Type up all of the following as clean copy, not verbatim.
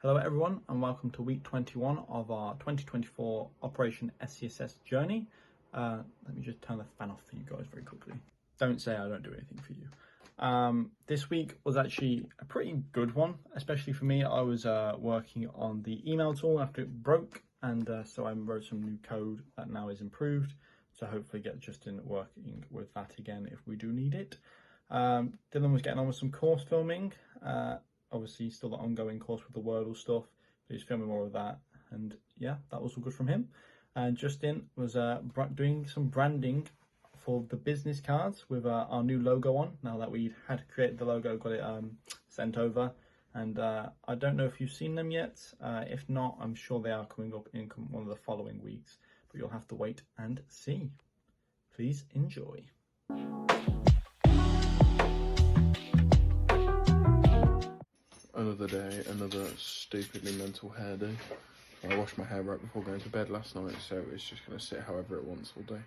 Hello everyone and welcome to week 21 of our 2024 Operation SCSS journey. Let me just turn the fan off for you guys very quickly. Don't say I don't do anything for you. This week was actually a pretty good one, especially for me. I was working on the email tool after it broke, and so I wrote some new code that now is improved. So hopefully get Justin working with that again if we do need it. Dylan was getting on with some course filming. Obviously still the ongoing course with the Wordle stuff, but he's filming more of that, and yeah, that was all good from him. And Justin was doing some branding for the business cards with our new logo on. Now that we had created the logo, got it sent over, and I don't know if you've seen them yet. If not, I'm sure they are coming up in one of the following weeks, but you'll have to wait and see. Please enjoy. Another day, another stupidly mental hair day. I washed my hair right before going to bed last night, so it's just going to sit however it wants all day.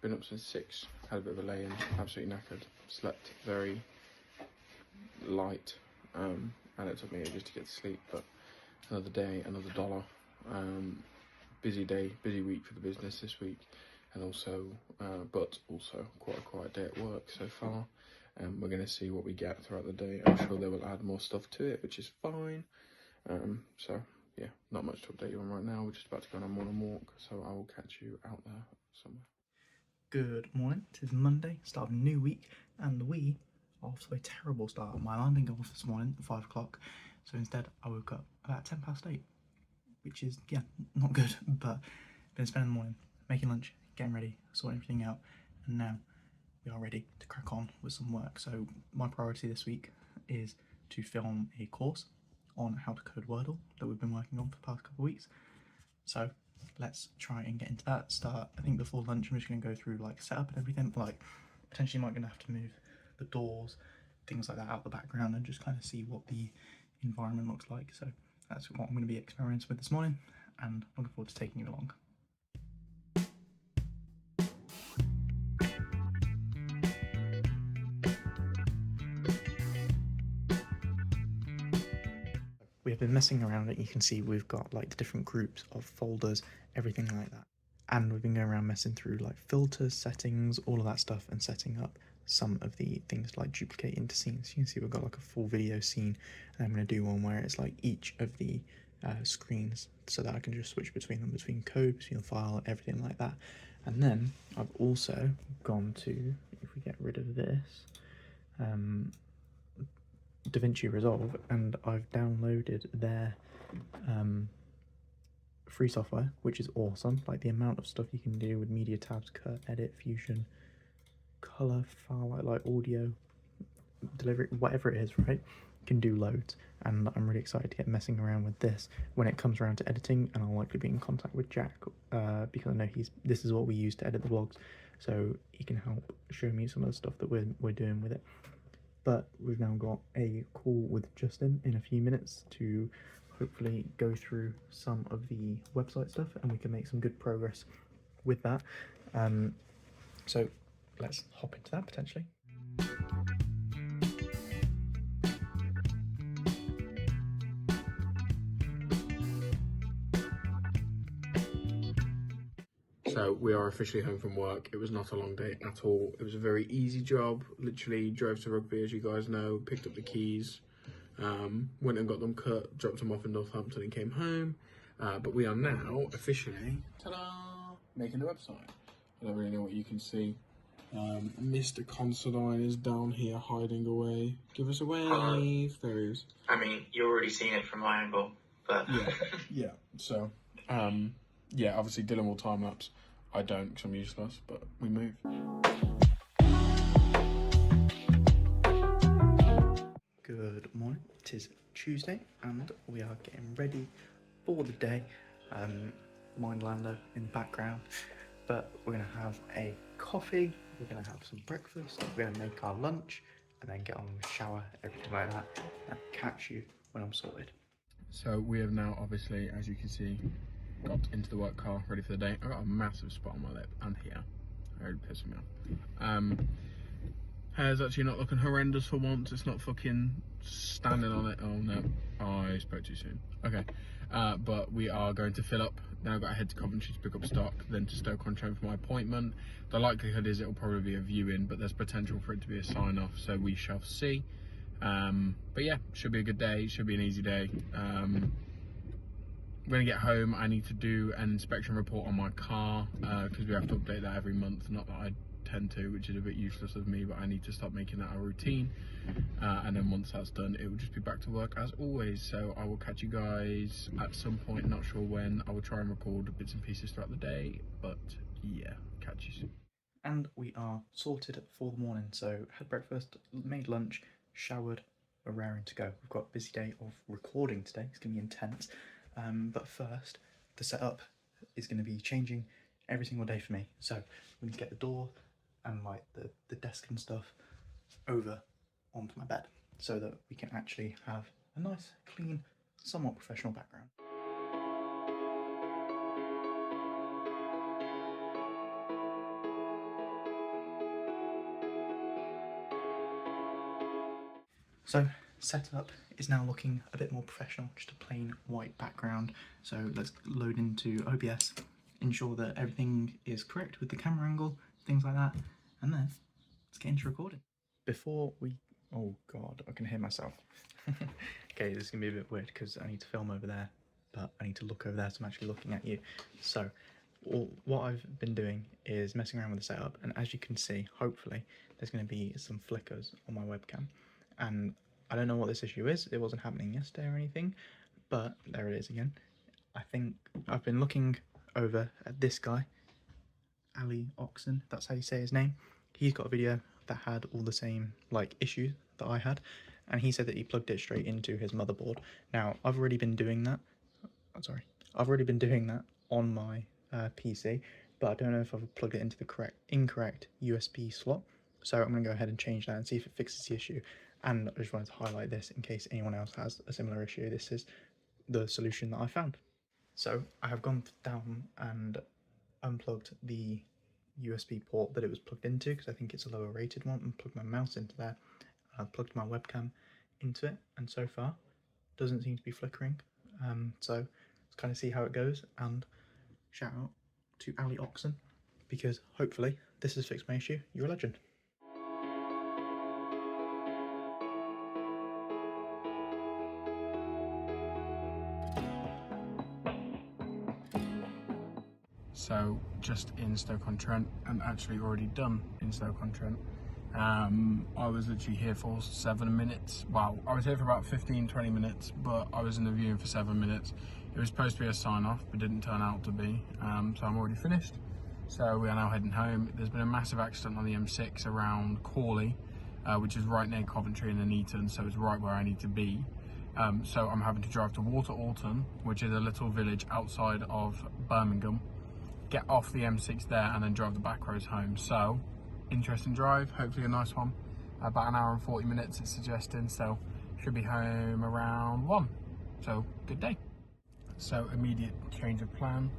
Been up since 6, had a bit of a lay-in, absolutely knackered, slept very light, and it took me ages to get to sleep, but another day, another dollar. Busy day, busy week for the business this week, and also, but also quite a quiet day at work so far. We're going to see what we get throughout the day. I'm sure they will add more stuff to it, which is fine. So yeah, not much to update you on right now. We're just about to go on a morning walk, so I will catch you out there somewhere. Good morning. It is Monday, start of a new week, and we are off to a terrible start. My alarm didn't go off this morning at 5 o'clock, so instead I woke up about 8:10, which is, yeah, not good, but been spending the morning making lunch, getting ready, sorting everything out, and now we are ready to crack on with some work. So my priority this week is to film a course on how to code Wordle that we've been working on for the past couple of weeks. So let's try and get into that. I think before lunch I'm just going to go through like setup and everything, like potentially might going to have to move the doors, things like that out the background, and just kind of see what the environment looks like. So that's what I'm going to be experimenting with this morning, and looking forward to taking you along. We have been messing around, and you can see we've got like the different groups of folders, everything like that. And we've been going around messing through like filters, settings, all of that stuff, and setting up some of the things like duplicate into scenes. You can see we've got like a full video scene, and I'm going to do one where it's like each of the screens, so that I can just switch between them, between code, between the file, everything like that. And then I've also gone to, if we get rid of this, DaVinci Resolve, and I've downloaded their free software, which is awesome. Like the amount of stuff you can do with media tabs, cut, edit, fusion, color, file, like audio, delivery, whatever it is, right? You can do loads, and I'm really excited to get messing around with this when it comes around to editing, and I'll likely be in contact with Jack because I know this is what we use to edit the vlogs, so he can help show me some of the stuff that we're doing with it. But we've now got a call with Justin in a few minutes to hopefully go through some of the website stuff, and we can make some good progress with that. So let's hop into that potentially. So we are officially home from work. It was not a long day at all. It was a very easy job. Literally drove to rugby, as you guys know, picked up the keys, went and got them cut, dropped them off in Northampton and came home. But we are now officially, ta-da, making the website. I don't really know what you can see. Mr. Considine is down here hiding away. Give us a wave. Hello. There he is. I mean, you've already seen it from my angle, but... Yeah. So, yeah, obviously Dylan will time-lapse. I don't, because I'm useless, but we move. Good morning. It is Tuesday, and we are getting ready for the day. Mind Lando in the background, but we're going to have a coffee, we're going to have some breakfast, we're going to make our lunch, and then get on with shower, everything like that, and catch you when I'm sorted. So we have now, obviously, as you can see, got into the work car, ready for the day. I got a massive spot on my lip and here. Really pissing me off. Hair's actually not looking horrendous for once. It's not fucking standing on it. Oh no, may spoke too soon. Okay, but we are going to fill up. Then I've got to head to Coventry to pick up stock, then to Stoke-on-Trent for my appointment. The likelihood is it'll probably be a viewing, but there's potential for it to be a sign-off, so we shall see. But yeah, should be a good day, should be an easy day. When I get home, I need to do an inspection report on my car, because we have to update that every month. Not that I tend to, which is a bit useless of me, but I need to start making that a routine. And then once that's done, it will just be back to work as always. So I will catch you guys at some point, not sure when. I will try and record bits and pieces throughout the day, but yeah, catch you soon. And we are sorted for the morning. So had breakfast, made lunch, showered, we're raring to go. We've got a busy day of recording today. It's going to be intense. But first, the setup is going to be changing every single day for me. So we need to get the door and like the desk and stuff over onto my bed so that we can actually have a nice, clean, somewhat professional background. So setup is now looking a bit more professional, just a plain white background. So let's load into OBS, ensure that everything is correct with the camera angle, things like that, and then let's get into recording. Before we, oh God, I can hear myself. Okay, this is gonna be a bit weird because I need to film over there, but I need to look over there, so I'm actually looking at you. So what I've been doing is messing around with the setup, and as you can see, hopefully there's going to be some flickers on my webcam, and I don't know what this issue is. It wasn't happening yesterday or anything, but there it is again. I think I've been looking over at this guy, Ali Oxen, that's how you say his name. He's got a video that had all the same like issues that I had, and he said that he plugged it straight into his motherboard. Now I've already been doing that. I've already been doing that on my PC, but I don't know if I've plugged it into the incorrect USB slot. So I'm going to go ahead and change that and see if it fixes the issue. And I just wanted to highlight this in case anyone else has a similar issue. This is the solution that I found. So I have gone down and unplugged the USB port that it was plugged into, because I think it's a lower rated one, and plugged my mouse into there. I've plugged my webcam into it, and so far doesn't seem to be flickering. So let's kind of see how it goes, and shout out to Ali Oxen, because hopefully this has fixed my issue. You're a legend. So just in Stoke-on-Trent, and actually already done in Stoke-on-Trent. I was literally here for 7 minutes. Well, I was here for about 15-20 minutes, but I was in the viewing for 7 minutes. It was supposed to be a sign-off, but didn't turn out to be. So I'm already finished. So we are now heading home. There's been a massive accident on the M6 around Corley, which is right near Coventry and Nuneaton, so it's right where I need to be. So I'm having to drive to Water Alton, which is a little village outside of Birmingham, get off the M6 there, and then drive the back roads home. So interesting drive, hopefully a nice one. About an hour and 40 minutes it's suggesting, so should be home around 1. So good day. So immediate change of plan,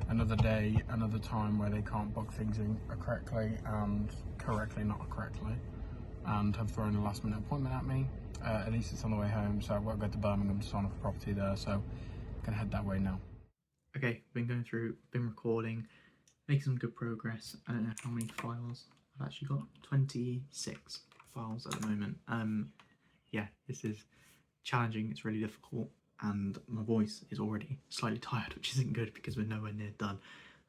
another day, another time where they can't book things in correctly and correctly not correctly, and have thrown a last minute appointment at me. At least it's on the way home, so I've got to go to Birmingham to sign off a property there, so I'm gonna head that way now. Okay, been going through, been recording, making some good progress. I don't know how many files I've actually got. 26 files at the moment. Yeah, this is challenging, it's really difficult, and my voice is already slightly tired, which isn't good because we're nowhere near done.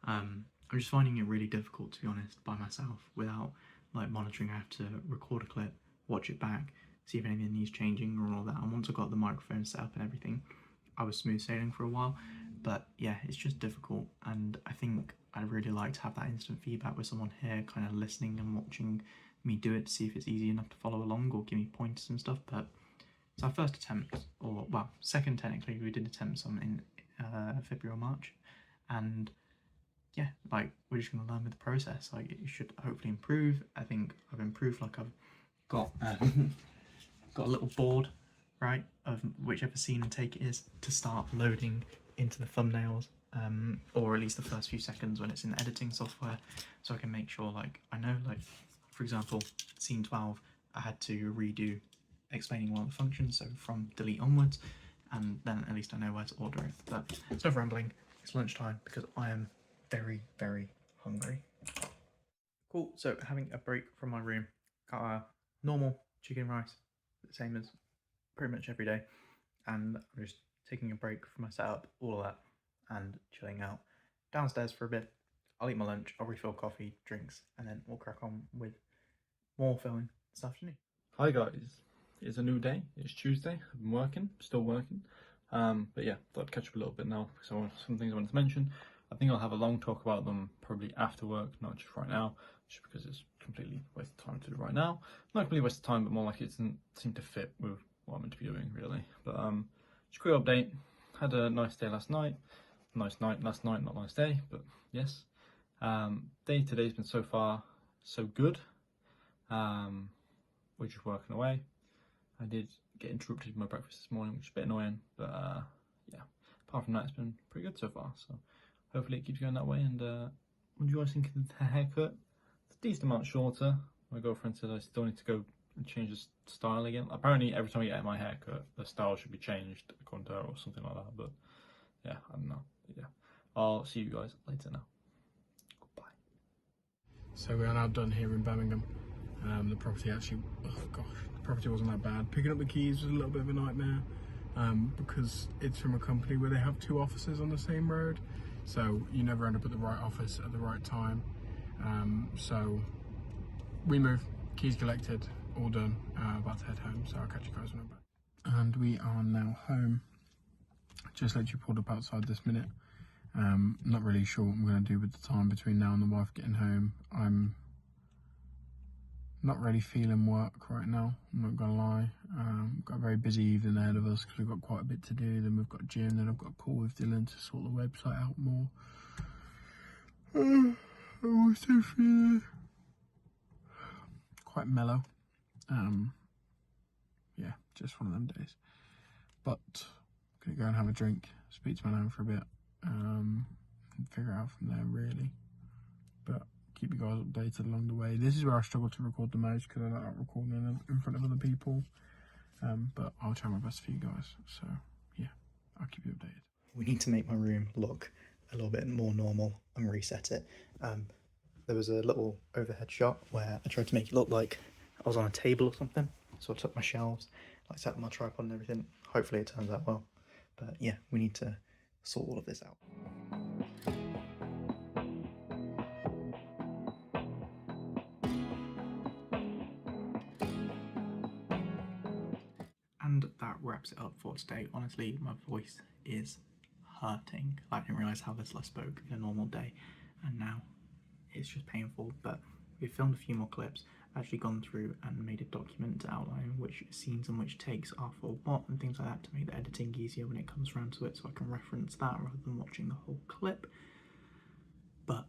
I'm just finding it really difficult, to be honest, by myself, without like monitoring. I have to record a clip, watch it back, see if anything needs changing or all that. And once I got the microphone set up and everything, I was smooth sailing for a while. But yeah, it's just difficult, and I think I'd really like to have that instant feedback with someone here kind of listening and watching me do it to see if it's easy enough to follow along or give me pointers and stuff. But it's our first attempt, or well, second technically. We did attempt some in February or March, and yeah, like we're just going to learn with the process. Like it should hopefully improve. I think I've improved. Like I've got got a little board, right, of whichever scene and take it is to start loading into the thumbnails, or at least the first few seconds when it's in the editing software, so I can make sure, like, I know, like, for example, scene 12, I had to redo explaining one of the functions, so from delete onwards, and then at least I know where to order it. But it's enough rambling. It's lunchtime because I am very, very hungry. Cool, so having a break from my room. Got a normal chicken rice, the same as pretty much every day, and I'm just taking a break from my setup, all of that, and chilling out. Downstairs for a bit. I'll eat my lunch, I'll refill coffee, drinks, and then we'll crack on with more filming this afternoon. Hi guys, it's a new day. It's Tuesday. I've been working, still working. But yeah, thought I'd catch up a little bit now because I want some things I wanted to mention. I think I'll have a long talk about them probably after work, not just right now, just because it's completely waste of time to do right now. Not completely waste of time, but more like it doesn't seem to fit with what I'm meant to be doing really. But just a quick update. Had a nice day last night. Nice night last night, not nice day, but yes. Day today's been so far so good. We're just working away. I did get interrupted with my breakfast this morning, which is a bit annoying, but yeah, apart from that, it's been pretty good so far. So hopefully it keeps going that way. And what do you guys think of the haircut? It's a decent amount shorter. My girlfriend said I still need to go and change the style again. Apparently, every time I get my haircut, the style should be changed according to her or something like that. But yeah, I don't know. But yeah, I'll see you guys later now. Goodbye. So we are now done here in Birmingham. The property actually, oh gosh, the property wasn't that bad. Picking up the keys was a little bit of a nightmare because it's from a company where they have 2 offices on the same road. So you never end up at the right office at the right time. So we moved, keys collected, all done, about to head home. So I'll catch you guys when I'm back. And we are now home. Just literally pulled up outside this minute. Not really sure what I'm going to do with the time between now and the wife getting home. I'm not really feeling work right now, I'm not gonna lie. Got a very busy evening ahead of us because we've got quite a bit to do. Then we've got gym, then I've got a call with Dylan to sort the website out more. I'm also feeling quite mellow. Yeah, just one of them days. But I'm gonna go and have a drink, speak to my nan for a bit, and figure it out from there really. But keep you guys updated along the way. This is where I struggle to record the most because I don't like recording in front of other people. But I'll try my best for you guys. So yeah, I'll keep you updated. We need to make my room look a little bit more normal and reset it. There was a little overhead shot where I tried to make it look like I was on a table or something. So I took my shelves, like set up my tripod and everything. Hopefully it turns out well. But yeah, we need to sort all of this out. And that wraps it up for today. Honestly, my voice is hurting. I didn't realise how little I spoke in a normal day, and now it's just painful. But we've filmed a few more clips, actually gone through and made a document to outline which scenes and which takes are for what and things like that to make the editing easier when it comes around to it, so I can reference that rather than watching the whole clip. But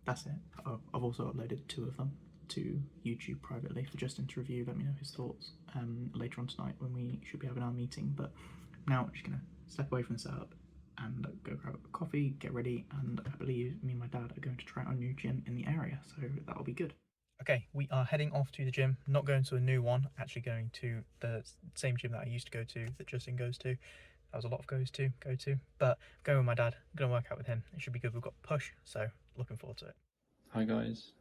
that's it. Oh, I've also uploaded 2 of them to YouTube privately for Justin to review. Let me know his thoughts later on tonight when we should be having our meeting. But now I'm just gonna step away from the setup and go grab a coffee, get ready, and I believe me and my dad are going to try out a new gym in the area, so that'll be good. Okay, we are heading off to the gym, not going to a new one, actually going to the same gym that I used to go to, that Justin goes to. That was a lot of go to, but going with my dad, I'm gonna work out with him. It should be good. We've got push, so looking forward to it. Hi guys,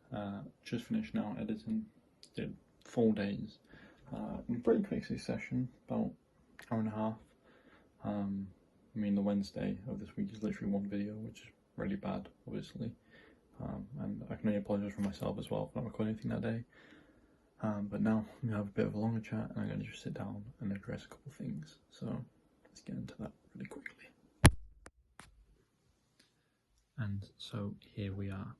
just finished now editing, did 4 days, in pretty quick succession, about hour and a half. I mean the Wednesday of this week is literally 1 video, which is really bad obviously, and I can only apologise for myself as well for not recording anything that day. But now we have a bit of a longer chat and I'm going to just sit down and address a couple of things, so let's get into that really quickly. And so here we are.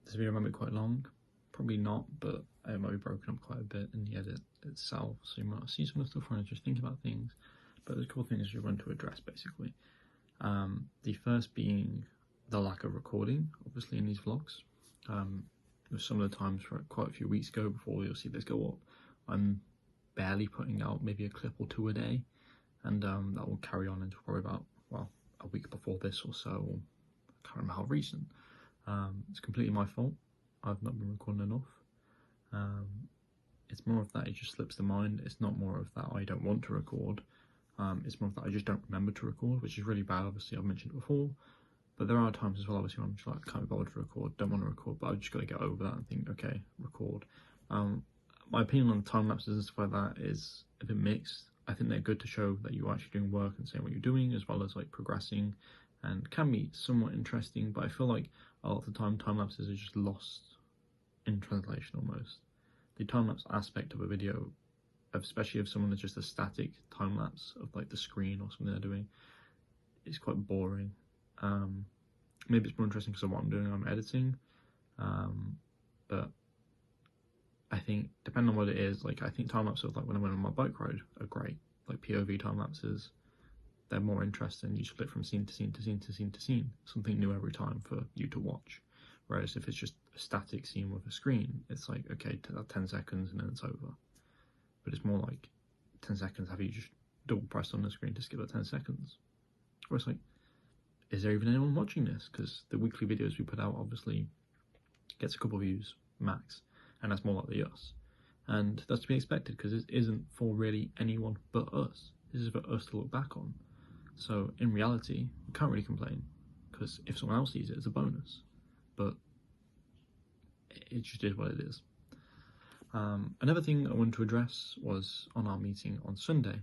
This video might be quite long, probably not, but it might be broken up quite a bit in the edit itself, so you might not see some of the stuff when I just think about things, but there's a couple of things you want to address basically. The first being the lack of recording, obviously, in these vlogs. Some of the times, for quite a few weeks ago, before you'll see this go up, I'm barely putting out maybe a clip or 2 a day, and that will carry on until probably about, well, a week before this or so. I can't remember how recent. It's completely my fault. I've not been recording enough. It's more of that it just slips the mind. It's not more of that I don't want to record. It's more that I just don't remember to record, which is really bad. Obviously, I've mentioned it before, but there are times as well, obviously, when I'm just like, can't be bothered to record, don't want to record, but I've just got to get over that and think, okay, record. My opinion on time lapses and stuff like that is a bit mixed. I think they're good to show that you're actually doing work and saying what you're doing, as well as like progressing, and can be somewhat interesting, but I feel like a lot of the time lapses are just lost in translation almost. The time-lapse aspect of a video, especially if someone is just a static time-lapse of like the screen or something they're doing, is quite boring. Maybe it's more interesting because of what I'm doing, I'm editing, but I think depending on what it is, like I think time-lapses like when I went on my bike ride are great, like POV time-lapses, they're more interesting. You split from scene to scene to scene to scene to scene, something new every time for you to watch. Whereas if it's just a static scene with a screen, it's like, okay, 10 seconds and then it's over. But it's more like 10 seconds, have you just double pressed on the screen to skip that 10 seconds? Or it's like, is there even anyone watching this? Because the weekly videos we put out obviously gets a couple of views max, and that's more likely us. And that's to be expected because it isn't for really anyone but us. This is for us to look back on. So in reality, we can't really complain because if someone else sees it, it's a bonus. But it just is what it is. Another thing I wanted to address was on our meeting on Sunday.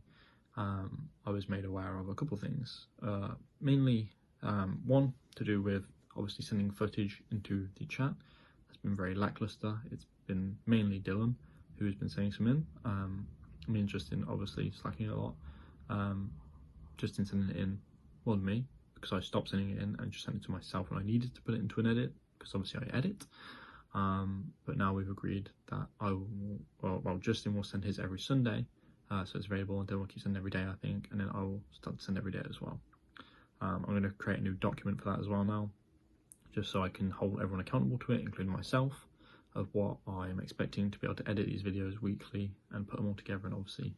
I was made aware of a couple of things. Mainly, one to do with obviously sending footage into the chat. It's been very lackluster. It's been mainly Dylan who's been sending some in. Me and Justin obviously slacking a lot. Justin sending it in more than me because I stopped sending it in and just sent it to myself when I needed to put it into an edit, because obviously I edit. But now we've agreed that Justin will send his every Sunday, so it's available, and Dylan will keep sending every day, I think, and then I will start to send every day as well. I'm going to create a new document for that as well now, just so I can hold everyone accountable to it, including myself, of what I am expecting to be able to edit these videos weekly and put them all together and obviously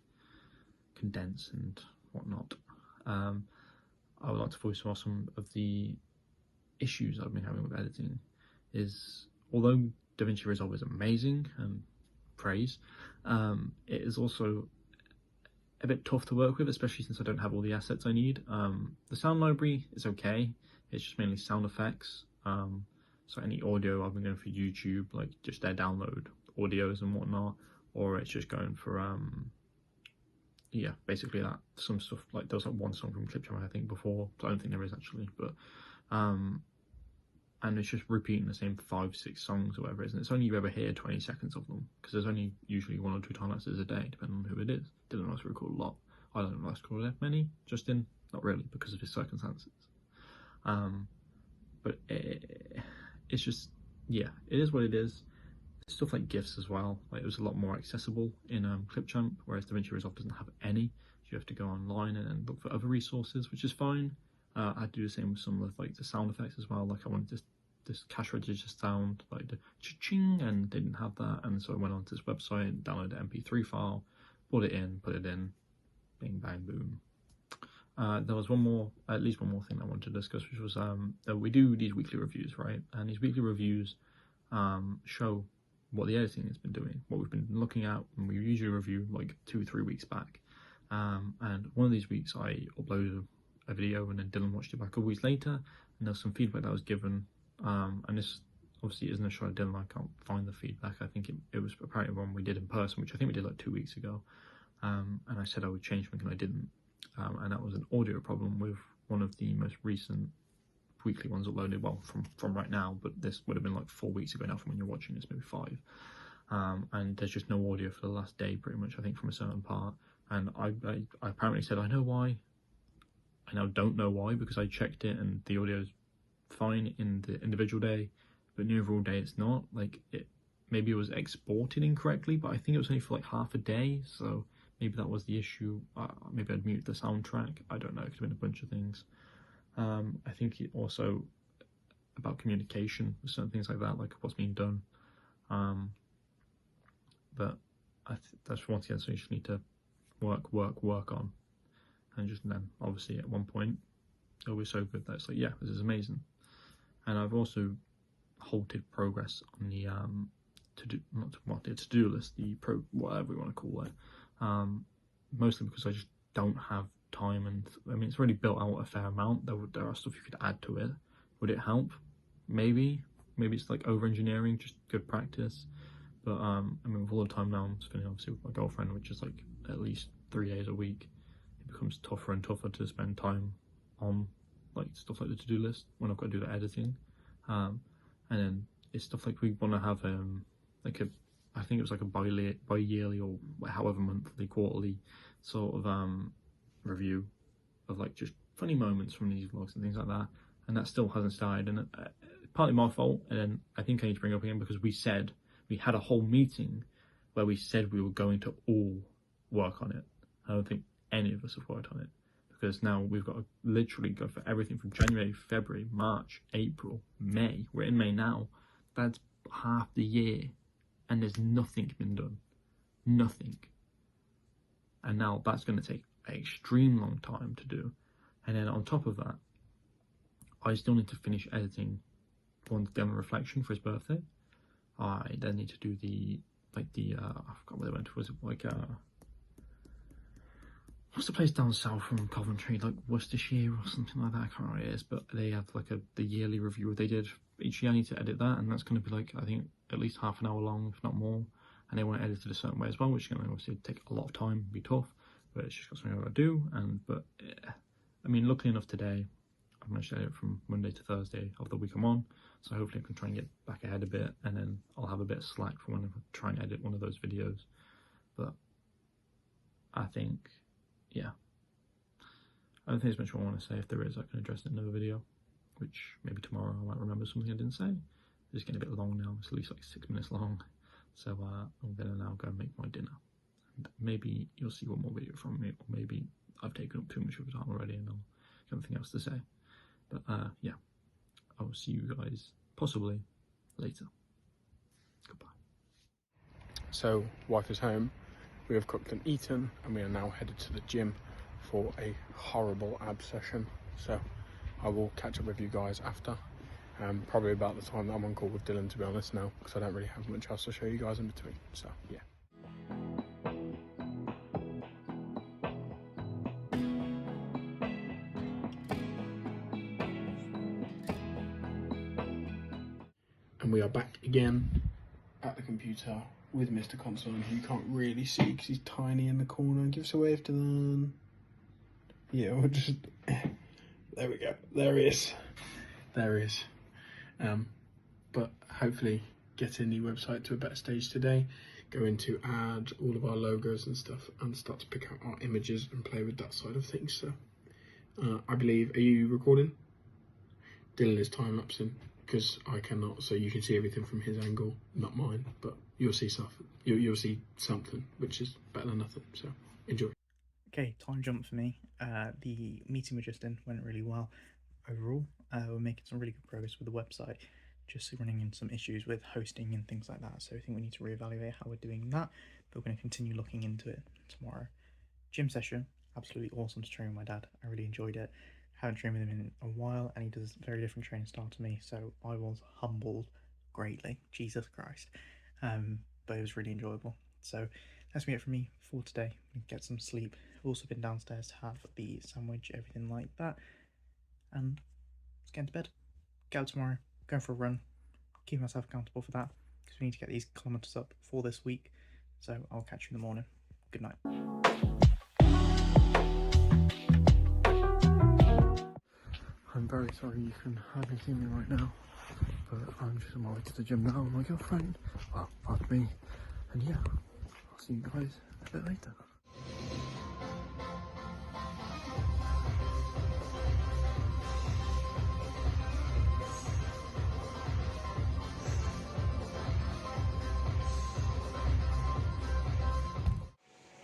condense and whatnot. I would like to voice some of the issues I've been having with editing. Is although DaVinci Resolve is amazing and praise, it is also a bit tough to work with, especially since I don't have all the assets I need. The sound library is okay, it's just mainly sound effects. So any audio I've been going for YouTube, like just their download audios and whatnot, or it's just going for yeah, basically that. Some stuff like there was like one song from Clipchamp I think before, but I don't think there is actually, but and it's just repeating the same 5-6 songs or whatever it is, and it's only you ever hear 20 seconds of them, because there's only usually 1 or 2 time lapses a day, depending on who it is. Dylan likes to record a lot. I don't like to record that many. Justin, not really, because of his circumstances. But it's just, yeah, it is what it is. Stuff like GIFs as well, like it was a lot more accessible in Clipchamp, whereas DaVinci Resolve doesn't have any. You have to go online and look for other resources, which is fine. I do the same with some of like the sound effects as well. Like I wanted this cash register sound, like the cha-ching, and they didn't have that, and so I went onto this website and downloaded the MP3 file, put it in, bing bang boom. There was at least one more thing I wanted to discuss, which was that we do these weekly reviews, right? And these weekly reviews show what the editing has been doing, what we've been looking at, and we usually review like 2-3 weeks back. And one of these weeks I uploaded a video, and then Dylan watched it back a couple weeks later, and there was some feedback that was given. And this obviously isn't a shot at Dylan, I can't find the feedback. I think it was apparently one we did in person, which I think we did like 2 weeks ago. And I said I would change something and I didn't. And that was an audio problem with one of the most recent weekly ones uploaded, well, from right now, but this would have been like 4 weeks ago now from when you're watching this, maybe 5. And there's just no audio for the last day, pretty much, I think, from a certain part. And I apparently said, I know why. I now don't know why, because I checked it and the audio's fine in the individual day, but in the overall day it's not. Like, maybe it was exported incorrectly, but I think it was only for like half a day, so maybe that was the issue. Maybe I'd mute the soundtrack, I don't know, it could have been a bunch of things. I think it also about communication with certain things like that, like what's being done. But that's once again, so you just need to work on, and just then obviously at one point it'll be so good that it's like, yeah, this is amazing. And I've also halted progress on the to-do list, whatever you want to call it, mostly because I just don't have time, and I mean it's already built out a fair amount. There are stuff you could add to it. Would it help? Maybe it's like over engineering, just good practice. But I mean, with all the time now I'm spending obviously with my girlfriend, which is like at least 3 days a week, it becomes tougher and tougher to spend time on like stuff like the to-do list when I've got to do the editing. And then it's stuff like we want to have like a, I think it was like a bi-yearly or however monthly, quarterly sort of review of like just funny moments from these vlogs and things like that. And that still hasn't started, and partly my fault. And then I think I need to bring it up again because we had a whole meeting where we said we were going to all work on it. I don't think any of us have worked on it because now we've got to literally go for everything from January, February, March, April, May. We're in May now. That's half the year and there's nothing been done. Nothing. And now that's going to take an extreme long time to do. And then on top of that, I still need to finish editing one Demo Reflection for his birthday. I then need to do I forgot where they went to, was it like what's the place down south from Coventry, like Worcestershire or something like that, I can't remember what it is, but they have like the yearly review they did each year. I need to edit that, and that's going to be like, I think at least half an hour long, if not more, and they want to edit it a certain way as well, which is going to obviously take a lot of time, be tough, but it's just got something I've got to do. But yeah, I mean, luckily enough today I've managed to edit from Monday to Thursday of the week I'm on, so hopefully I can try and get back ahead a bit, and then I'll have a bit of slack for when I try and edit one of those videos. But I think, yeah, I don't think there's much more I want to say. If there is, I can address it in another video, which maybe tomorrow I might remember something I didn't say. It's getting a bit long now, it's at least like 6 minutes long, so I'm gonna now go and make my dinner, and maybe you'll see one more video from me, or maybe I've taken up too much of your time already and I'll have nothing else to say. But yeah, I will see you guys possibly later. Goodbye. So, wife is home, we have cooked and eaten, and we are now headed to the gym for a horrible ab session. So, I will catch up with you guys after, probably about the time that I'm on call with Dylan, to be honest now, because I don't really have much else to show you guys in between. So, yeah. And we are back again at the computer with Mr. Conson, who you can't really see because he's tiny in the corner. Give us a wave to them. Yeah, we'll just... There we go. There he is. There he is. But hopefully getting the website to a better stage today. Going to add all of our logos and stuff and start to pick out our images and play with that side of things. So I believe, are you recording? Dylan is time-lapsing because I cannot, so you can see everything from his angle, not mine, but you'll see stuff. You'll see something, which is better than nothing, so enjoy. Okay, time jump for me. The meeting we're just in went really well overall. We're making some really good progress with the website, just running into some issues with hosting and things like that, so I think we need to reevaluate how we're doing that, but we're going to continue looking into it tomorrow. Gym session, absolutely awesome to train with my dad. I really enjoyed it. Haven't trained with him in a while, and he does a very different training style to me, so I was humbled greatly. Jesus Christ. But it was really enjoyable. So that's it from me for today. Get some sleep. I've also been downstairs to have the sandwich, everything like that, and let's get into bed. Go out tomorrow, going for a run, keep myself accountable for that, because we need to get these kilometres up for this week. So I'll catch you in the morning. Good night. I'm very sorry you can hardly see me right now, but I'm just on my way to the gym now with my girlfriend. Well, pardon me. And yeah, I'll see you guys a bit later.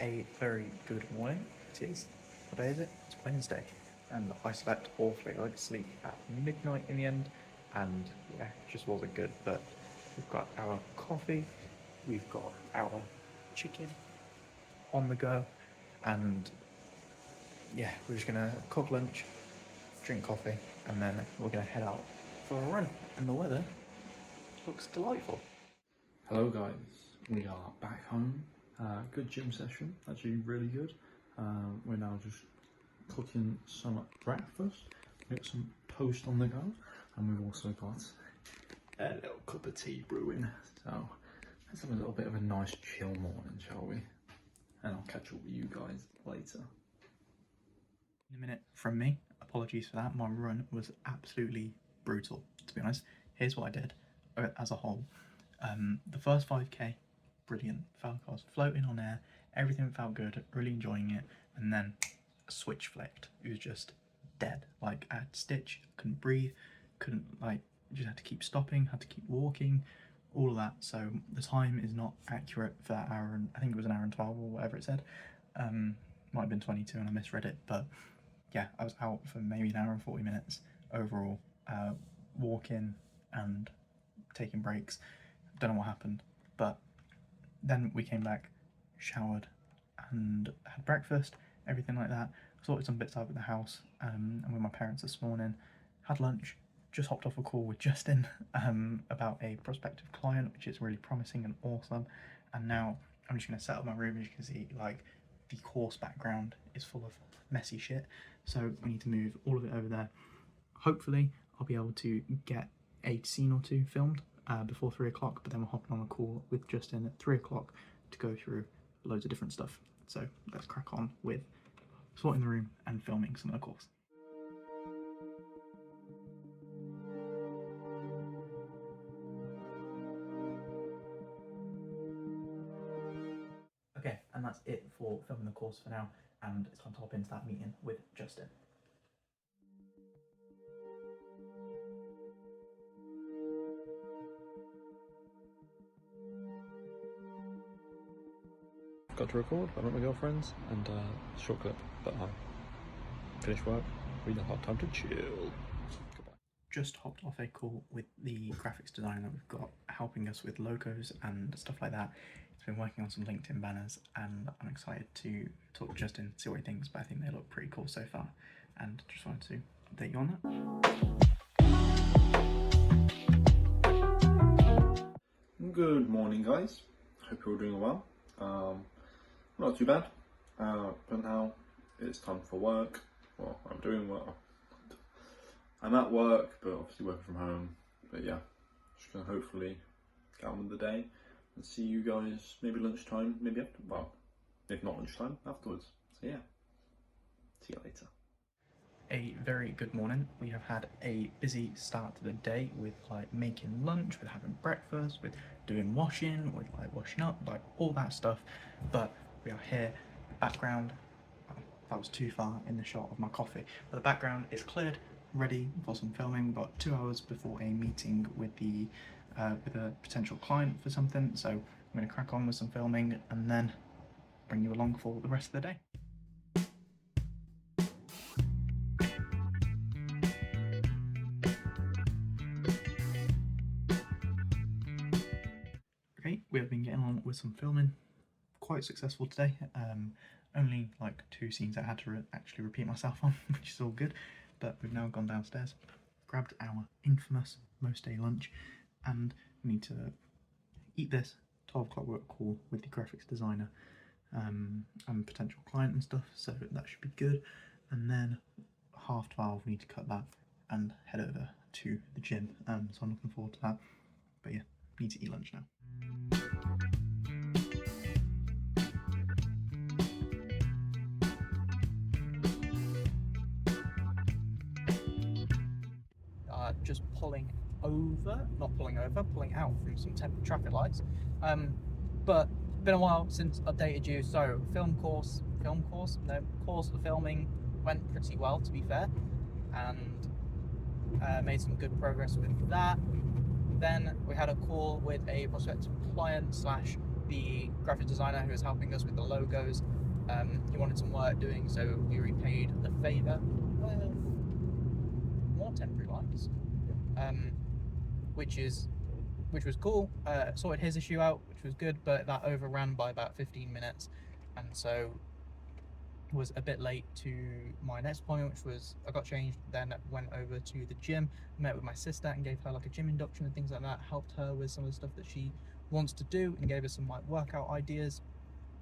A very good morning. It is, what day is it? It's Wednesday, and I slept awfully. I went to sleep at midnight in the end, and yeah, it just wasn't good. But we've got our coffee, we've got our chicken on the go, and yeah, we're just gonna cook lunch, drink coffee, and then we're gonna head out for a run. And the weather looks delightful. Hello guys, we are back home. Good gym session, actually really good. We're now just cooking some breakfast. We've got some toast on the go, and we've also got a little cup of tea brewing. So let's have a little bit of a nice chill morning, shall we? And I'll catch up with you guys later. In a minute from me, apologies for that. My run was absolutely brutal, to be honest. Here's what I did as a whole. The first 5k, brilliant. Felt like I was floating on air, everything felt good, really enjoying it, and then a switch flicked. It was just dead. Like, I had to stitch, couldn't breathe, couldn't, like, just had to keep stopping, had to keep walking, all of that. So the time is not accurate for that hour, and I think it was an hour and 12 or whatever it said. Might have been 22 and I misread it, but yeah, I was out for maybe an hour and 40 minutes overall, walking and taking breaks. Don't know what happened, but then we came back, showered and had breakfast, everything like that. Sorted some bits out at the house, and with my parents this morning, had lunch, just hopped off a call with Justin about a prospective client, which is really promising and awesome. And now I'm just going to set up my room. As you can see, like, the course background is full of messy shit, so we need to move all of it over there. Hopefully I'll be able to get a scene or two filmed before 3 o'clock, but then we're hopping on a call with Justin at 3 o'clock to go through loads of different stuff. So let's crack on with sorting the room and filming some of the course. Okay, and that's it for filming the course for now, and it's time to hop into that meeting with Justin. Got to record, I met my girlfriends, and short clip, but finished work, we now have time to chill. Goodbye. Just hopped off a call with the graphics designer that we've got helping us with logos and stuff like that. He's been working on some LinkedIn banners, and I'm excited to talk to Justin, see what he thinks, but I think they look pretty cool so far, and just wanted to update you on that. Good morning, guys. Hope you're all doing well. Not too bad, but now it's time for work. Well, I'm doing well. I'm at work, but obviously working from home. But yeah, just gonna hopefully get on with the day and see you guys maybe lunchtime, maybe after, well, if not lunchtime, afterwards. So yeah, see you later. A very good morning. We have had a busy start to the day with like making lunch, with having breakfast, with doing washing, with like washing up, like all that stuff. But we are here. Background, that was too far in the shot of my coffee, but the background is cleared, ready for some filming. We've got 2 hours before a meeting with the with a potential client for something, so I'm going to crack on with some filming and then bring you along for the rest of the day. Okay, we have been getting on with some filming, quite successful today. Only like 2 scenes I had to actually repeat myself on, which is all good. But we've now gone downstairs, grabbed our infamous most day lunch, and we need to eat this 12 o'clock work call with the graphics designer and potential client and stuff, so that should be good. And then 12:30 we need to cut that and head over to the gym, so I'm looking forward to that. But yeah, need to eat lunch now. Just pulling out from some temporary traffic lights. But been a while since updated you. So course of filming went pretty well, to be fair, and made some good progress with that. Then we had a call with a prospective client / the graphic designer who was helping us with the logos. He wanted some work doing, so we repaid the favour with more temporary lights, which was cool. Sorted his issue out, which was good, but that overran by about 15 minutes, and so was a bit late to my next appointment, which was I got changed, then went over to the gym, met with my sister and gave her like a gym induction and things like that, helped her with some of the stuff that she wants to do and gave her some like workout ideas.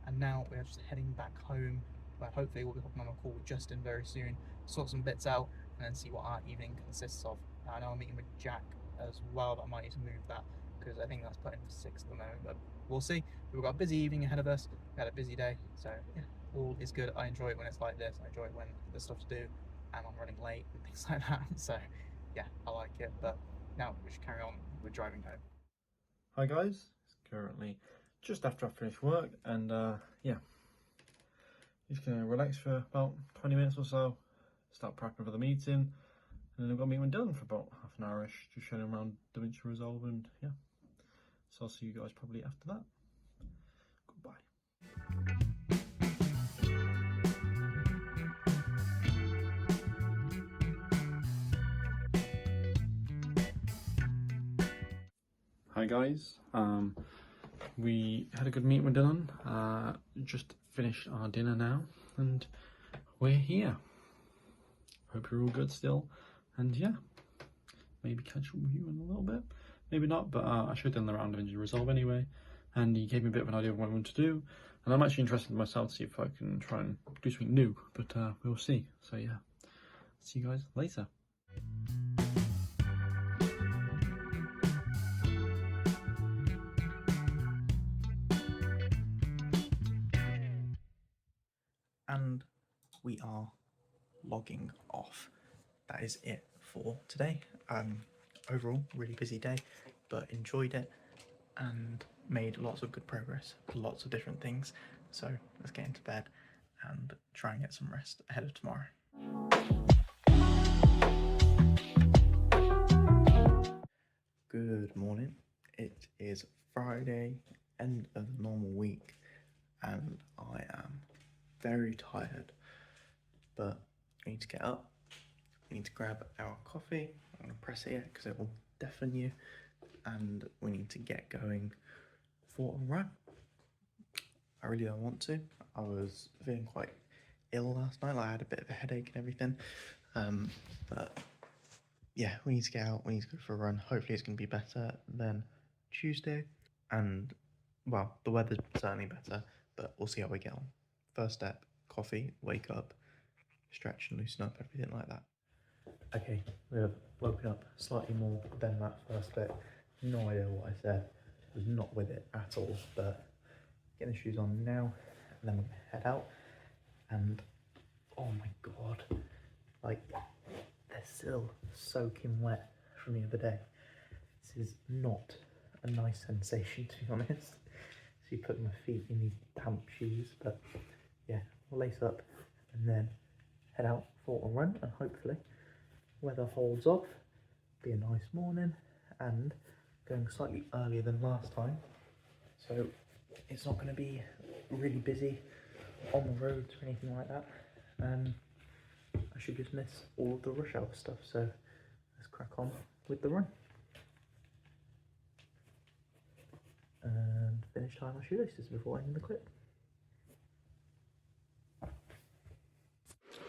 And now we're just heading back home But hopefully we'll be hopping on a call with Justin very soon, sort some bits out, and then see what our evening consists of. Now, I know I'm meeting with Jack as well, but I might need to move that because I think that's put in for 6 at the moment, but we'll see. We've got a busy evening ahead of us. We had a busy day, so yeah, all is good. I enjoy it when it's like this. I enjoy it when there's stuff to do and I'm running late and things like that. So yeah, I like it. But now we should carry on. We're driving home. Hi guys, it's currently just after I finish work, and yeah, just gonna relax for about 20 minutes or so, start prepping for the meeting, and then I've got a meeting with Dylan for about half an hour-ish, just showing him around DaVinci Resolve, and yeah, so I'll see you guys probably after that. Goodbye. Hi guys, we had a good meeting with Dylan, just finished our dinner now, and we're here. Hope you're all good still, and yeah, maybe catch up with you in a little bit, maybe not, but I showed Dylan around DaVinci Resolve anyway, and he gave me a bit of an idea of what I want to do, and I'm actually interested in myself to see if I can try and do something new, but we'll see. So yeah, see you guys later. And we are logging off. That is it for today. Overall, really busy day, but enjoyed it and made lots of good progress, lots of different things. So let's get into bed and try and get some rest ahead of tomorrow. Good morning. It is Friday, end of the normal week, and I am very tired, but I need to get up. We need to grab our coffee. I'm going to press it because it will deafen you, and we need to get going for a run. I really don't want to. I was feeling quite ill last night. Like I had a bit of a headache and everything, but yeah, we need to get out. We need to go for a run. Hopefully it's going to be better than Tuesday, and well, the weather's certainly better, but we'll see how we get on. First step, coffee, wake up, stretch and loosen up, everything like that. Okay, we have woken up slightly more than that first bit. No idea what I said. Was not with it at all, but getting the shoes on now, and then we're gonna head out. And oh my god, like they're still soaking wet from the other day. This is not a nice sensation, to be honest. So you put my feet in these damp shoes, but yeah, we'll lace up and then head out for a run, and hopefully weather holds off. Be a nice morning, and going slightly earlier than last time, so it's not going to be really busy on the roads or anything like that. I should just miss all of the rush hour stuff, so let's crack on with the run and finish tying my shoelaces before ending the clip.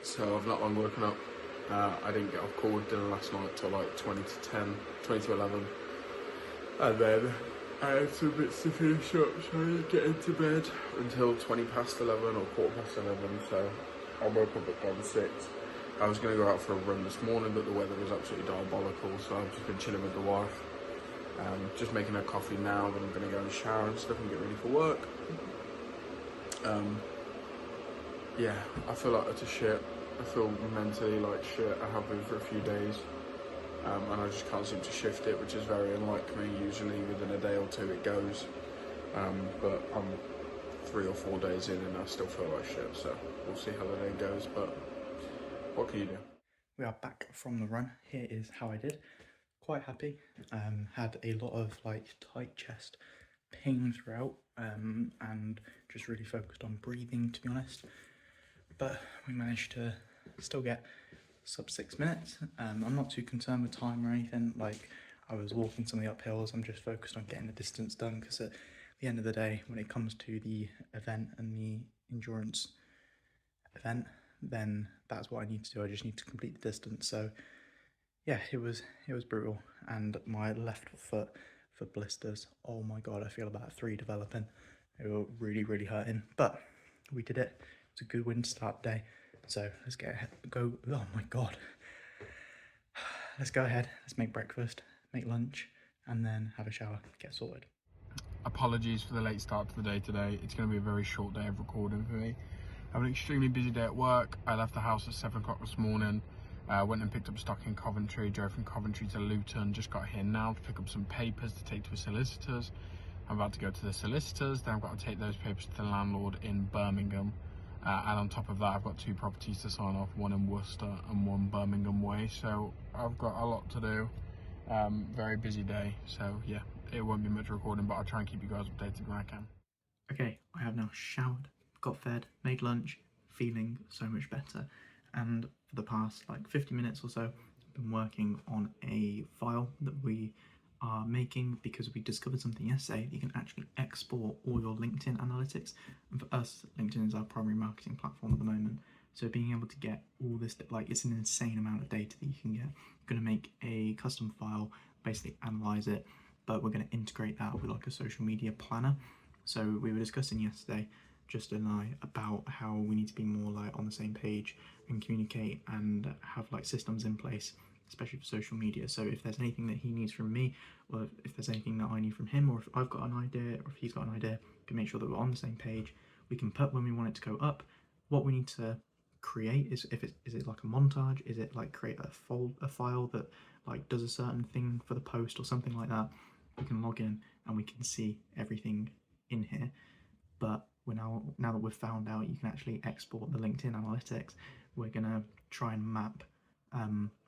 So I've not long woken up. I didn't get off call with dinner last night till like 20 to 11. And then I had some bits to finish up, so I didn't get into bed until 20 past 11 or quarter past 11, so I woke up at 1:06. I was going to go out for a run this morning, but the weather was absolutely diabolical, so I've just been chilling with the wife. Just making her coffee now, then I'm going to go and shower and stuff and get ready for work. Yeah, I feel like it's a shit. I feel mentally like shit. I have been for a few days, and I just can't seem to shift it, which is very unlike me. Usually within a day or two it goes, but I'm 3 or 4 days in and I still feel like shit, so we'll see how the day goes, but what can you do? We are back from the run. Here is how I did. Quite happy. Had a lot of like tight chest pain throughout, and just really focused on breathing, to be honest. But we managed to still get sub 6 minutes. I'm not too concerned with time or anything. Like, I was walking some of the uphills. I'm just focused on getting the distance done, because at the end of the day, when it comes to the event and the endurance event, then that's what I need to do. I just need to complete the distance. So yeah, it was brutal. And my left foot for blisters, oh my god, I feel about 3 developing. They were really hurting, but we did it. It's a good win to start the day. So let's go. Oh my god. Let's go ahead. Let's make breakfast, make lunch, and then have a shower, get sorted. Apologies for the late start to the day today. It's going to be a very short day of recording for me. I have an extremely busy day at work. I left the house at 7 o'clock this morning. Went and picked up stock in Coventry, drove from Coventry to Luton, just got here now to pick up some papers to take to a solicitor's. I'm about to go to the solicitors, then I've got to take those papers to the landlord in Birmingham. And on top of that, I've got 2 properties to sign off, one in Worcester and one Birmingham way. So I've got a lot to do. Very busy day. So yeah, it won't be much recording, but I'll try and keep you guys updated when I can. Okay, I have now showered, got fed, made lunch, feeling so much better. And for the past like 50 minutes or so, I've been working on a file that we are making because we discovered something yesterday. You can actually export all your LinkedIn analytics. And for us, LinkedIn is our primary marketing platform at the moment. So being able to get all this, like, it's an insane amount of data that you can get. I'm going to make a custom file, basically analyze it, but we're going to integrate that with like a social media planner. So we were discussing yesterday, Justin and I, about how we need to be more like on the same page and communicate and have like systems in place, especially for social media. So if there's anything that he needs from me, or if there's anything that I need from him, or if I've got an idea, or if he's got an idea, we can make sure that we're on the same page. We can put when we want it to go up, what we need to create is is it like a montage, is it like create a file that like does a certain thing for the post or something like that. We can log in and we can see everything in here. But we're now that we've found out you can actually export the LinkedIn analytics, we're gonna try and map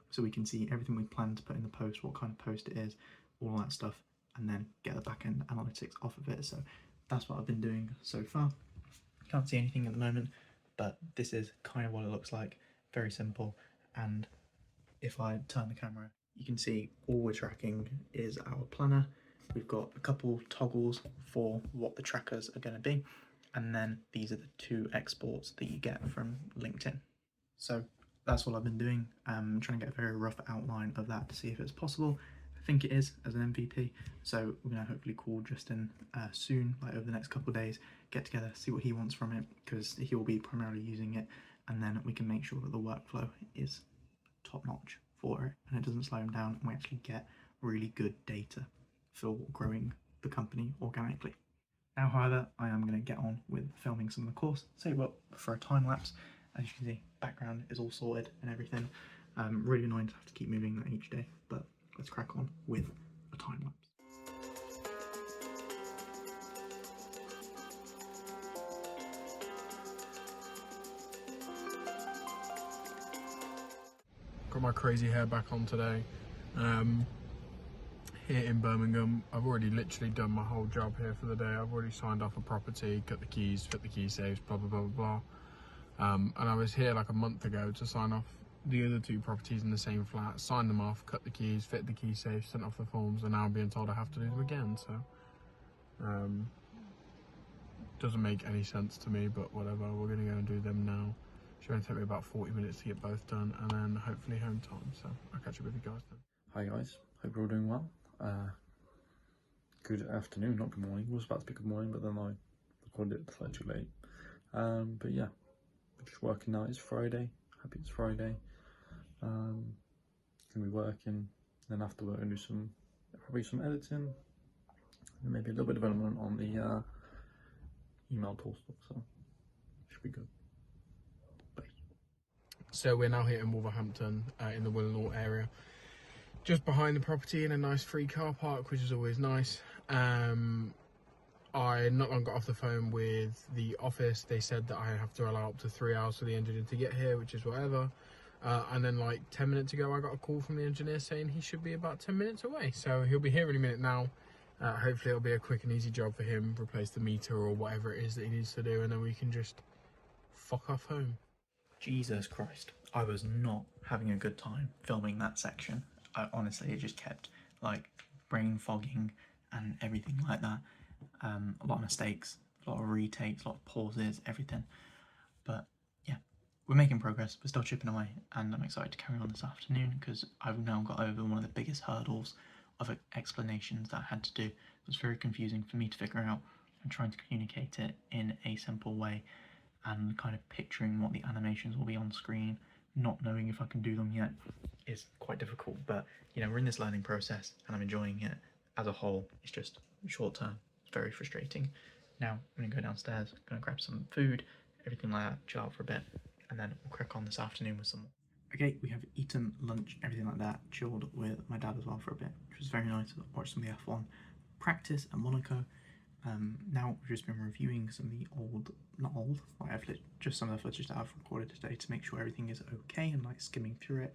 so we can see everything we plan to put in the post, what kind of post it is, all that stuff, and then get the back-end analytics off of it. So that's what I've been doing so far. Can't see anything at the moment, but this is kind of what it looks like. Very simple. And if I turn the camera, you can see all we're tracking is our planner. We've got a couple toggles for what the trackers are going to be, and then these are the 2 exports that you get from LinkedIn. So that's what I've been doing. I'm trying to get a very rough outline of that to see if it's possible. I think it is as an MVP. So we're going to hopefully call Justin soon, like over the next couple of days, get together, see what he wants from it, because he will be primarily using it, and then we can make sure that the workflow is top notch for it and it doesn't slow him down, and we actually get really good data for growing the company organically. Now, however, I am going to get on with filming some of the course, save up for a time lapse. As you can see, background is all sorted and everything. Really annoying to have to keep moving that each day, but let's crack on with a time lapse. Got my crazy hair back on today. Here in Birmingham, I've already literally done my whole job here for the day. I've already signed off a property, cut the keys, fit the key safes, blah blah blah blah blah. And I was here like a month ago to sign off the other 2 properties in the same flat, signed them off, cut the keys, fit the key safe, sent off the forms, and now I'm being told I have to do them again. So doesn't make any sense to me, but whatever. We're gonna go and do them now. It's going to take me about 40 minutes to get both done, and then hopefully home time. So I'll catch up with you guys then. Hi guys, hope you're all doing well. Good afternoon, not good morning. I was about to pick good morning, but then I recorded it slightly too late. But yeah, we're just working now. It's Friday. Happy it's Friday. Gonna be working. Then after we're gonna do probably some editing, and maybe a little bit of development on the email tool stuff. So should be good. Bye. So we're now here in Wolverhampton, in the Willenhall area, just behind the property in a nice free car park, which is always nice. I not long got off the phone with the office. They said that I have to allow up to 3 hours for the engineer to get here, which is whatever. And then like 10 minutes ago, I got a call from the engineer saying he should be about 10 minutes away. So he'll be here in a minute now. Hopefully it'll be a quick and easy job for him, replace the meter or whatever it is that he needs to do, and then we can just fuck off home. Jesus Christ, I was not having a good time filming that section. Honestly, it just kept like brain fogging and everything like that. A lot of mistakes, a lot of retakes, a lot of pauses, everything. But yeah, we're making progress. We're still chipping away, and I'm excited to carry on this afternoon because I've now got over one of the biggest hurdles of explanations that I had to do. It was very confusing for me to figure out and trying to communicate it in a simple way. and kind of picturing what the animations will be on screen, not knowing if I can do them yet, is quite difficult. But you know, we're in this learning process and I'm enjoying it. As a whole, it's just short term, it's very frustrating. Now I'm gonna go downstairs, gonna grab some food, everything like that, chill out for a bit, and then we'll crack on this afternoon with some more. Okay, we have eaten lunch, everything like that, chilled with my dad as well for a bit, which was very nice. Watched some of the F1 practice at Monaco. Now we've just been reviewing some of the just some of the footage that I've recorded today to make sure everything is okay and like skimming through it.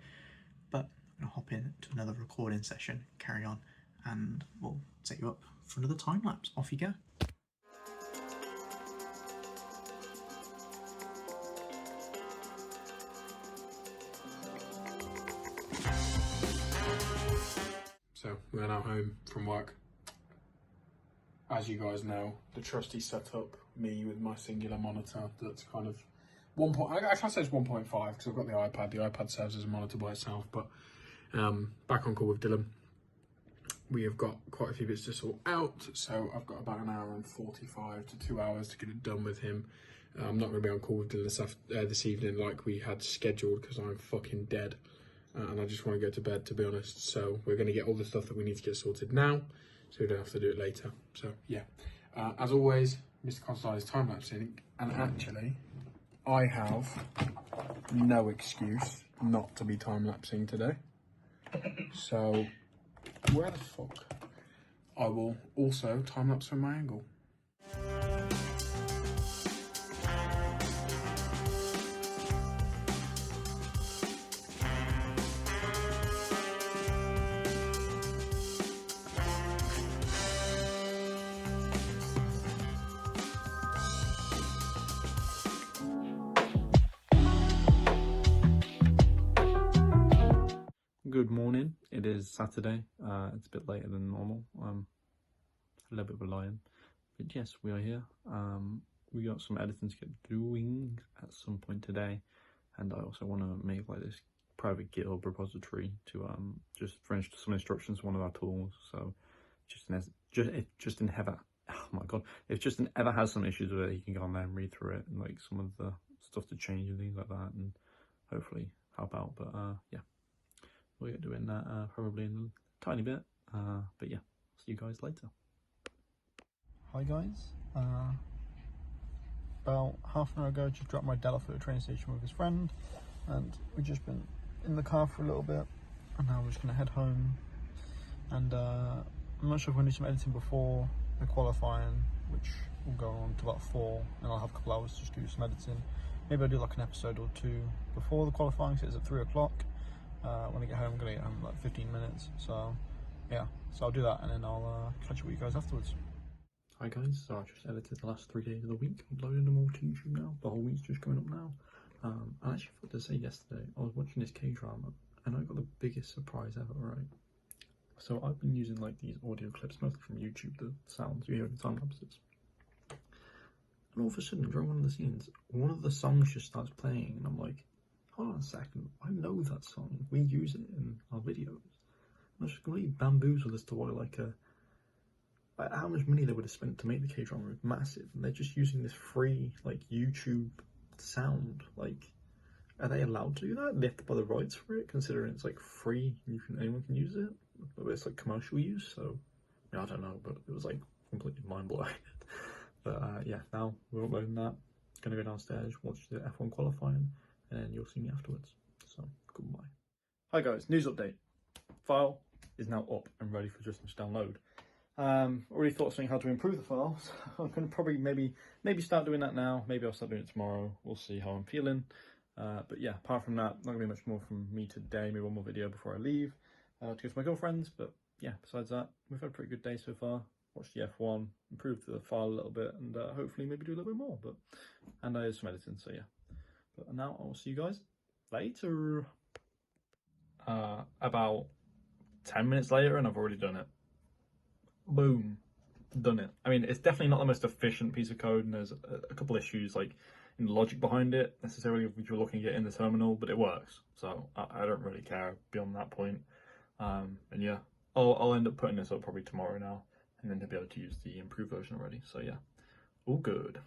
But I'm gonna hop in to another recording session, carry on, and we'll set you up for another time lapse. Off you go. So we're now home from work. As you guys know, the trusty setup, me with my singular monitor that's kind of I can't say it's 1.5 because I've got the iPad. The iPad serves as a monitor by itself, but back on call with Dylan. We have got quite a few bits to sort out, so I've got about an hour and 45 to 2 hours to get it done with him. I'm not going to be on call with Dylan this evening like we had scheduled because I'm fucking dead. And I just want to go to bed, to be honest. So we're going to get all the stuff that we need to get sorted now, so we don't have to do it later. So yeah, as always, Mr. Constantine is time-lapsing, and actually, I have no excuse not to be time-lapsing today. So where the fuck? I will also time-lapse from my angle. Good morning. It is Saturday. It's a bit later than normal. A little bit of a lie-in, but yes, we are here. We got some editing to get doing at some point today, and I also want to make like this private GitHub repository to just for some instructions for one of our tools. So if Justin ever has some issues with it, he can go on there and read through it and like some of the stuff to change and things like that, and hopefully help out. But yeah. We're doing that probably in a tiny bit, but yeah, see you guys later. Hi guys, about half an hour ago just dropped my dad off at the train station with his friend, and we've just been in the car for a little bit, and now we're just going to head home. And I'm not sure if we're going to do some editing before the qualifying, which will go on to about 4, and I'll have a couple hours just to do some editing. Maybe I'll do like an episode or 2 before the qualifying, so it's at 3 o'clock. When I get home, I'm going to get home in like 15 minutes, so yeah, so I'll do that and then I'll catch up with you guys afterwards. Hi guys, so I just edited the last 3 days of the week, uploading them all to YouTube now. The whole week's just coming up now. I actually forgot to say yesterday, I was watching this K-drama and I got the biggest surprise ever, right? So I've been using like these audio clips, mostly from YouTube, the sounds you hear in time lapses. And all of a sudden, during one of the scenes, one of the songs just starts playing and I'm like, hold on a second, I know that song. We use it in our videos. I was just completely bamboozled as to what like how much money they would have spent to make the K-drama massive, and they're just using this free like YouTube sound. Like, are they allowed to do that? They have to buy the rights for it, considering it's like free. Anyone can use it, but it's like commercial use. So I don't know, but it was like completely mind blowing. But yeah, now we're uploading that. Gonna go downstairs, watch the F1 qualifying, and you'll see me afterwards. So, goodbye. Hi guys, news update. File is now up and ready for Justin to download. Already thought of something how to improve the files. I'm gonna probably maybe start doing that now. Maybe I'll start doing it tomorrow. We'll see how I'm feeling. But yeah, apart from that, not gonna be much more from me today. Maybe one more video before I leave to go to my girlfriend's. But yeah, besides that, we've had a pretty good day so far. Watched the F1, improved the file a little bit, and hopefully maybe do a little bit more. And I did some editing, so yeah. But now I will see you guys later. About 10 minutes later, and I've already done it. Boom, done it. I mean, it's definitely not the most efficient piece of code, and there's a couple issues like in the logic behind it necessarily if you're looking at it in the terminal, but it works. So I don't really care beyond that point. And yeah, I'll end up putting this up probably tomorrow now, and then to be able to use the improved version already. So yeah, all good.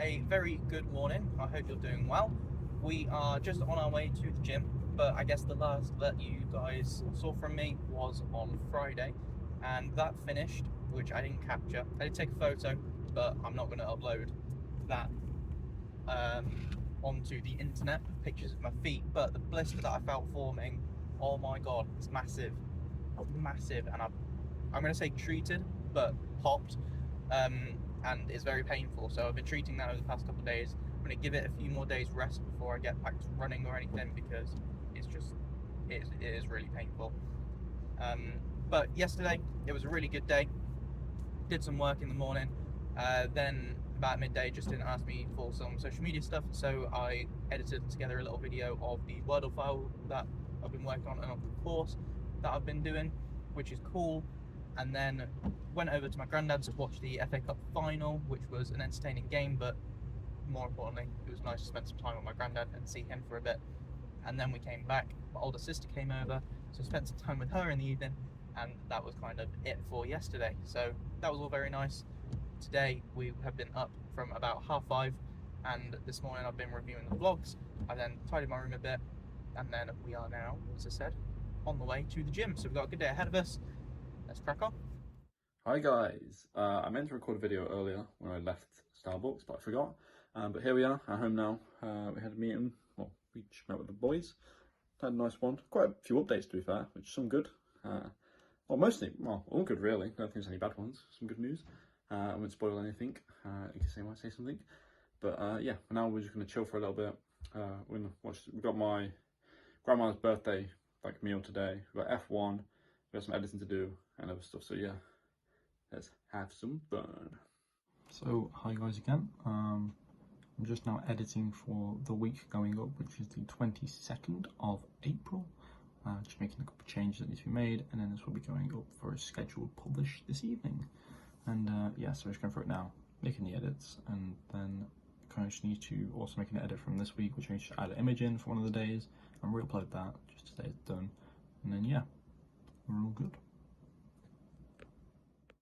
a very good morning. I hope you're doing well. We are just on our way to the gym, but I guess the last that you guys saw from me was on Friday, and that finished, which I didn't capture. I did take a photo, but I'm not going to upload that onto the internet, pictures of my feet. But the blister that I felt forming, oh my god, it's massive, and I'm going to say treated, but popped, and it's very painful. So I've been treating that over the past couple of days. I'm going to give it a few more days rest before I get back to running or anything, because it is really painful. But yesterday it was a really good day. Did some work in the morning, then about midday Justin asked me for some social media stuff, so I edited together a little video of the Wordle file that I've been working on and of the course that I've been doing, which is cool. And then went over to my granddad's to watch the FA Cup final, which was an entertaining game, but more importantly, it was nice to spend some time with my granddad and see him for a bit. And then we came back. My older sister came over, so I spent some time with her in the evening, and that was kind of it for yesterday. So that was all very nice. Today we have been up from about 5:30, and this morning I've been reviewing the vlogs. I then tidied my room a bit, and then we are now, as I said, on the way to the gym. So we've got a good day ahead of us. Let's crack on. Hi guys, I meant to record a video earlier when I left Starbucks, but I forgot. But here we are at home now. We had a meeting, well, we just met with the boys. Had a nice one. Quite a few updates to be fair, which is some good. Well, mostly, well, all good really. I don't think there's any bad ones. Some good news. I won't spoil anything in case anyone might say something. But yeah, for now we're just going to chill for a little bit. We're gonna watch. We've got my grandma's birthday meal today. We've got F1. We've got some editing to do and other stuff. So yeah, let's have some fun. So hi guys again. I'm just now editing for the week going up, which is the 22nd of April. Just making a couple of changes that need to be made, and then this will be going up for a scheduled publish this evening. And yeah, so I'm just going through it now, making the edits, and then kind of just need to also make an edit from this week, which I need to add an image in for one of the days and re-upload that just to say it's done. And then yeah, we're all good.